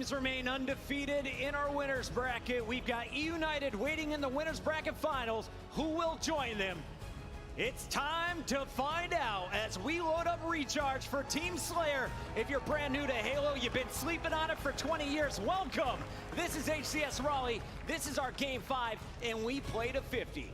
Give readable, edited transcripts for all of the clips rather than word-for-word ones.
teams remain undefeated in our winners bracket. We've got United waiting in the winners bracket finals. Who will join them? It's time to find out as we load up Recharge for Team Slayer. If you're brand new to Halo, you've been sleeping on it for 20 years, welcome. This is HCS Raleigh. This is our Game 5, and we play to 50.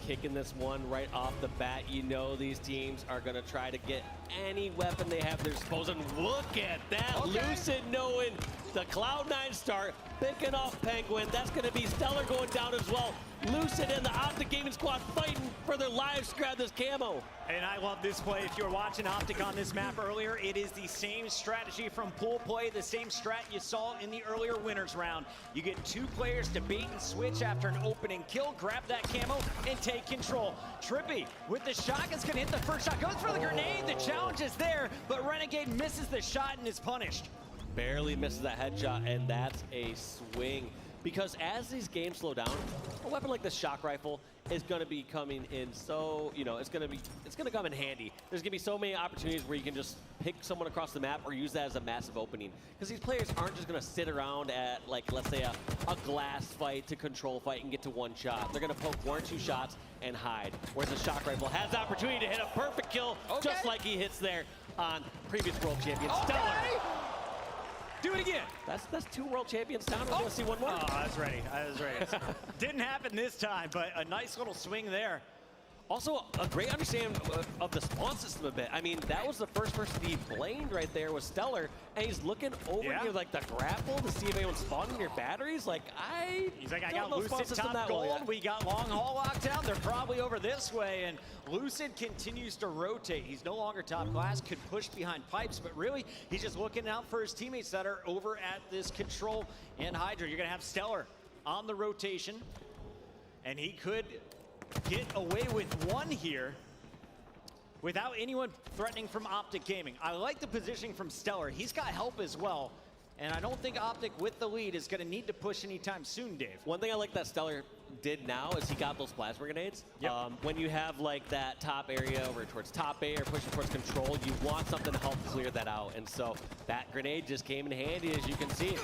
Kicking this one right off the bat, you know these teams are going to try to get any weapon they have at their disposal. And look at that, okay. Lucid knowing the Cloud9 start, picking off Penguin. That's going to be Stellar going down as well. Lucid and the OpTic Gaming Squad fighting for their lives to grab this camo. And I love this play. If you were watching OpTic on this map earlier, it is the same strategy from pool play, the same strat you saw in the earlier winners round. You get two players to bait and switch after an opening kill, grab that camo, and take control. Trippy with the shotgun's gonna hit the first shot, goes for the grenade, the challenge is there, but Renegade misses the shot and is punished. Barely misses that headshot, and that's a swing. Because as these games slow down, a weapon like the shock rifle is going to be coming in so, it's going to come in handy. There's going to be so many opportunities where you can just pick someone across the map or use that as a massive opening. Because these players aren't just going to sit around at, like, let's say a glass fight to control fight and get to one shot. They're going to poke one or two shots and hide. Whereas the shock rifle has the opportunity to hit a perfect kill, just like he hits there on previous world champion Stellar. Do it again. That's two world champions down. We're gonna see one more. Oh, I was ready. I was ready. Didn't happen this time, but a nice little swing there. Also, a great understanding of the spawn system a bit. I mean, that was the first person he blamed right there was Stellar, and he's looking over here like the grapple to see if anyone's spawning near batteries. Like, He's like, I got Lucid top gold. We got long haul locked down. They're probably over this way, and Lucid continues to rotate. He's no longer top glass, could push behind pipes, but really, he's just looking out for his teammates that are over at this control and Hydra. You're gonna have Stellar on the rotation, and he could get away with one here without anyone threatening from OpTic Gaming. I like the positioning from Stellar. He's got help as well. And I don't think OpTic with the lead is going to need to push anytime soon, Dave. One thing I like that Stellar did now is he got those plasma grenades. Yep. When you have like that top area over towards top A or pushing towards control, you want something to help clear that out. And so that grenade just came in handy, as you can see.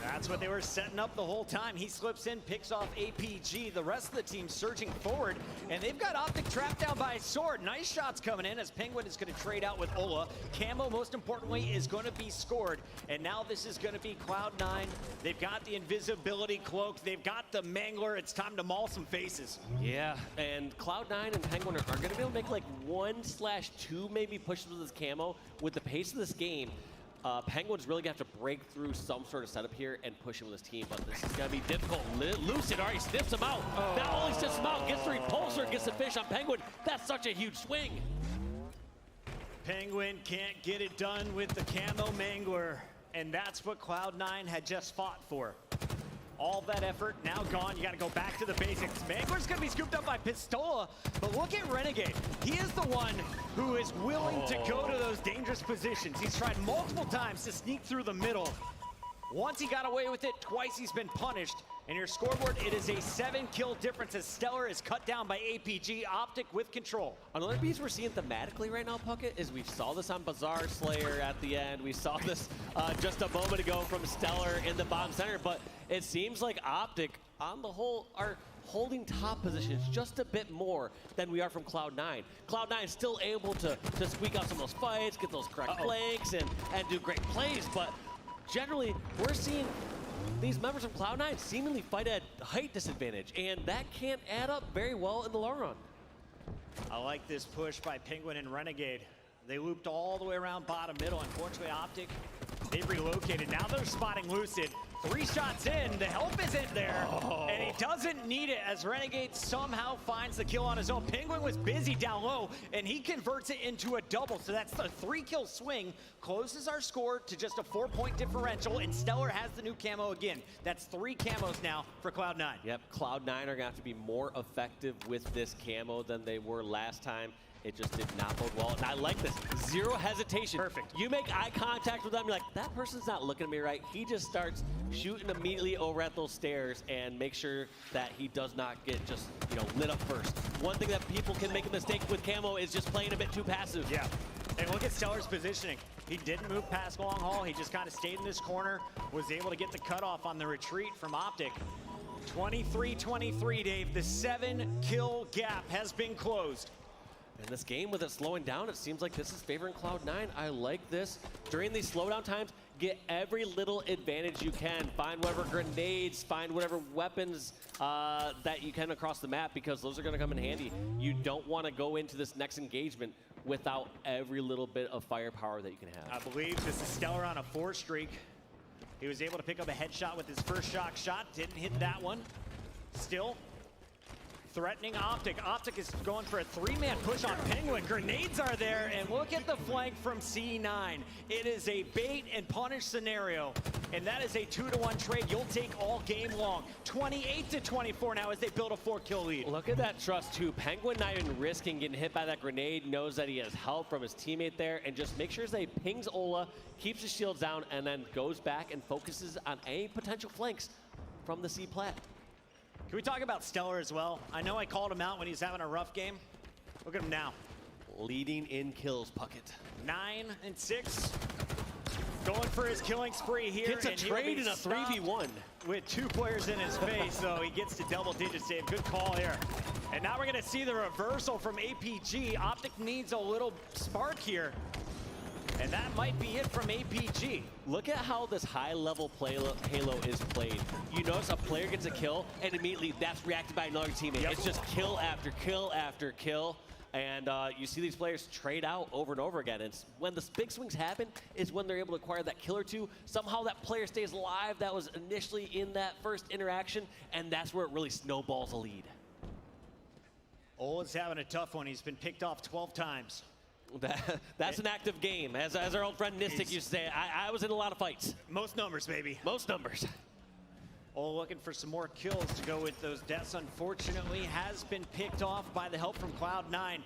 That's what they were setting up the whole time. He slips in, picks off APG. The rest of the team surging forward, and they've got OpTic trapped down by a sword. Nice shots coming in as Penguin is going to trade out with Ola. Camo, most importantly, is going to be scored, and now this is going to be Cloud9. They've got the invisibility cloak. They've got the Mangler. It's time to maul some faces. Yeah, and Cloud9 and Penguin are going to be able to make like 1/2 maybe pushes with this camo. With the pace of this game, Penguin's really going to have to break through some sort of setup here and push him with his team, but this is going to be difficult. Lucid already sniffs him out. Not only sniffs him out, gets the repulsor, gets the fish on Penguin. That's such a huge swing. Penguin can't get it done with the camo Mangler, and that's what Cloud9 had just fought for. All that effort now gone. You got to go back to the basics. Mangler's going to be scooped up by Pistola, but look at Renegade. He is the one who is willing to go to those dangerous positions. He's tried multiple times to sneak through the middle. Once he got away with it, twice he's been punished. And your scoreboard, it is a 7-kill difference as Stellar is cut down by APG. OpTic with control. Another piece we're seeing thematically right now, Puckett, is we saw this on Bazaar Slayer at the end. We saw this just a moment ago from Stellar in the bottom center, but it seems like OpTic, on the whole, are holding top positions just a bit more than we are from Cloud9. Cloud9 is still able to squeak out some of those fights, get those correct flanks, and do great plays, but generally, we're seeing these members of Cloud9 seemingly fight at height disadvantage, and that can't add up very well in the long run. I like this push by Penguin and Renegade. They looped all the way around bottom middle. Unfortunately, OpTic, they've relocated. Now they're spotting Lucid. 3 shots in, the help isn't there, and he doesn't need it as Renegade somehow finds the kill on his own. Penguin was busy down low, and he converts it into a double, so that's the 3-kill swing, closes our score to just a 4-point differential, and Stellar has the new camo again. That's 3 camos now for Cloud9. Yep, Cloud9 are gonna have to be more effective with this camo than they were last time. It just did not bode well. And I like this. Zero hesitation. Perfect. You make eye contact with them, you're like, that person's not looking at me right. He just starts shooting immediately over at those stairs and make sure that he does not get just, lit up first. One thing that people can make a mistake with camo is just playing a bit too passive. Yeah. And look at Stellar's positioning. He didn't move past long haul. He just kind of stayed in this corner, was able to get the cutoff on the retreat from OpTic. 23-23, Dave. The 7-kill gap has been closed. In this game, with it slowing down, it seems like this is favoring Cloud9. I like this. During these slowdown times, get every little advantage you can. Find whatever grenades, find whatever weapons that you can across the map, because those are going to come in handy. You don't want to go into this next engagement without every little bit of firepower that you can have. I believe this is Stellar on a 4 streak. He was able to pick up a headshot with his first shock shot. Didn't hit that one. Still threatening OpTic. OpTic is going for a 3-man push on Penguin. Grenades are there, and look at the flank from C9. It is a bait and punish scenario, and that is a 2-to-1 trade you'll take all game long. 28-24 now as they build a 4-kill lead. Look at that trust too. Penguin not even risking getting hit by that grenade, knows that he has help from his teammate there, and just make sure that he pings Ola, keeps his shields down, and then goes back and focuses on any potential flanks from the C plat. Can we talk about Stellar as well? I know I called him out when he's having a rough game. Look at him now. Leading in kills, Puckett. 9 and 6. Going for his killing spree here. Gets a trade in a 3v1. With 2 players in his face, so he gets to double digit save. Good call here. And now we're going to see the reversal from APG. OpTic needs a little spark here. And that might be it from APG. Look at how this high-level Halo is played. You notice a player gets a kill, and immediately that's reacted by another teammate. Yep. It's just kill after kill after kill. And you see these players trade out over and over again. It's when the big swings happen is when they're able to acquire that kill or two. Somehow that player stays alive that was initially in that first interaction, and that's where it really snowballs a lead. Ola's having a tough one. He's been picked off 12 times. That's an active game. As our old friend Nistic used to say, I was in a lot of fights. Most numbers, baby. Most numbers. Ola looking for some more kills to go with those deaths. Unfortunately, has been picked off by the help from Cloud9.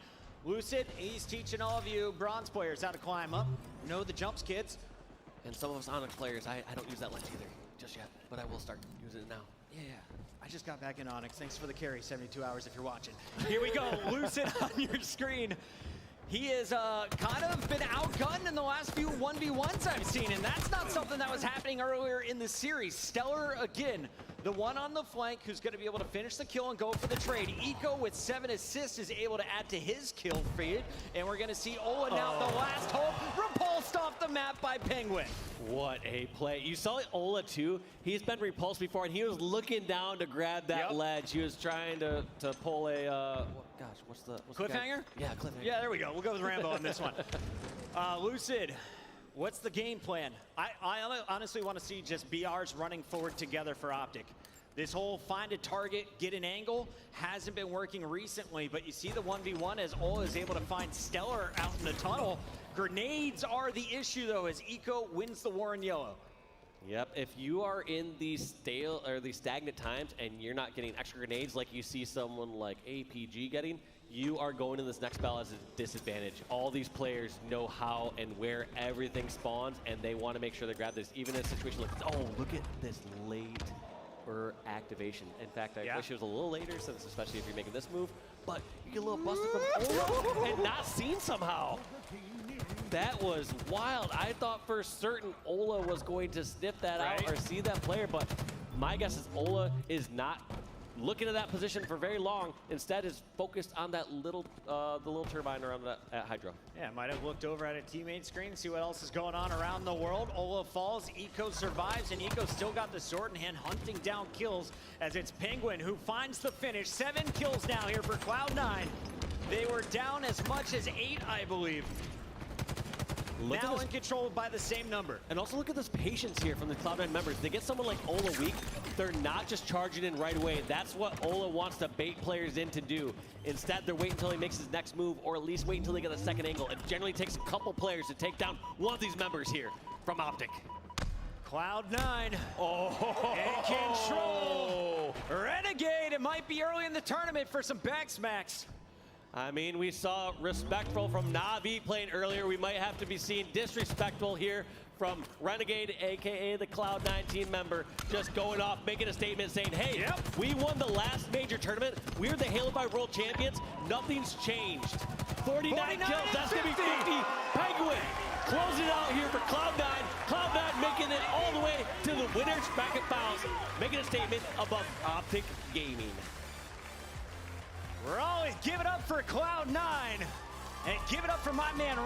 Lucid, he's teaching all of you bronze players how to climb up. Know the jumps, kids. And some of us Onyx players, I don't use that lens either just yet, but I will start using it now. Yeah, I just got back in Onyx. Thanks for the carry, 72 hours if you're watching. Here we go, Lucid on your screen. He has kind of been outgunned in the last few 1v1s I've seen, and that's not something that was happening earlier in the series. Stellar, again, the one on the flank who's going to be able to finish the kill and go for the trade. Eco with 7 assists is able to add to his kill feed, and we're going to see Ola now, the last hope, repulsed off the map by Penguin. What a play. You saw Ola too. He's been repulsed before, and he was looking down to grab that ledge. He was trying to pull a, what's the cliffhanger? Yeah, cliffhanger. Yeah, there we go. We'll go with Rambo on this one. Lucid, what's the game plan? I honestly want to see just BRs running forward together for OpTic. This whole find a target, get an angle hasn't been working recently, but you see the 1v1 as Ola is able to find Stellar out in the tunnel. Grenades are the issue though, as Eco wins the war in yellow. Yep, if you are in these stale or these stagnant times and you're not getting extra grenades like you see someone like APG getting, you are going in this next battle as a disadvantage. All these players know how and where everything spawns, and they want to make sure they grab this, even in a situation like, oh, look at this late activation. In fact, I wish it was a little later, since especially if you're making this move, but you get a little busted from Ola and not seen somehow. That was wild. I thought for certain Ola was going to sniff that out or see that player, but my guess is Ola is not looking at that position for very long. Instead is focused on that little, the little turbine around that at Hydro. Yeah, might have looked over at a teammate screen, see what else is going on around the world. Ola falls, Eco survives, and Eco still got the sword in hand, hunting down kills as it's Penguin who finds the finish. 7 kills now here for Cloud9. They were down as much as 8, I believe. Now in control by the same number. And also look at this patience here from the Cloud9 members. They get someone like Ola weak, they're not just charging in right away. That's what Ola wants to bait players in to do. Instead, they're waiting until he makes his next move, or at least wait until they get a second angle. It generally takes a couple players to take down one of these members here from OpTic. Cloud9 in control. Renegade, it might be early in the tournament for some back smacks. I mean, we saw respectful from Na'Vi playing earlier. We might have to be seeing disrespectful here from Renegade, aka the Cloud9 team member, just going off, making a statement saying, hey, we won the last major tournament. We're the Halo 5 World Champions. Nothing's changed. 49 kills, that's going to be 50. Penguin closing it out here for Cloud9. Cloud9 making it all the way to the winners bracket finals, making a statement above OpTic Gaming. We're always give it up for Cloud9 and give it up for my man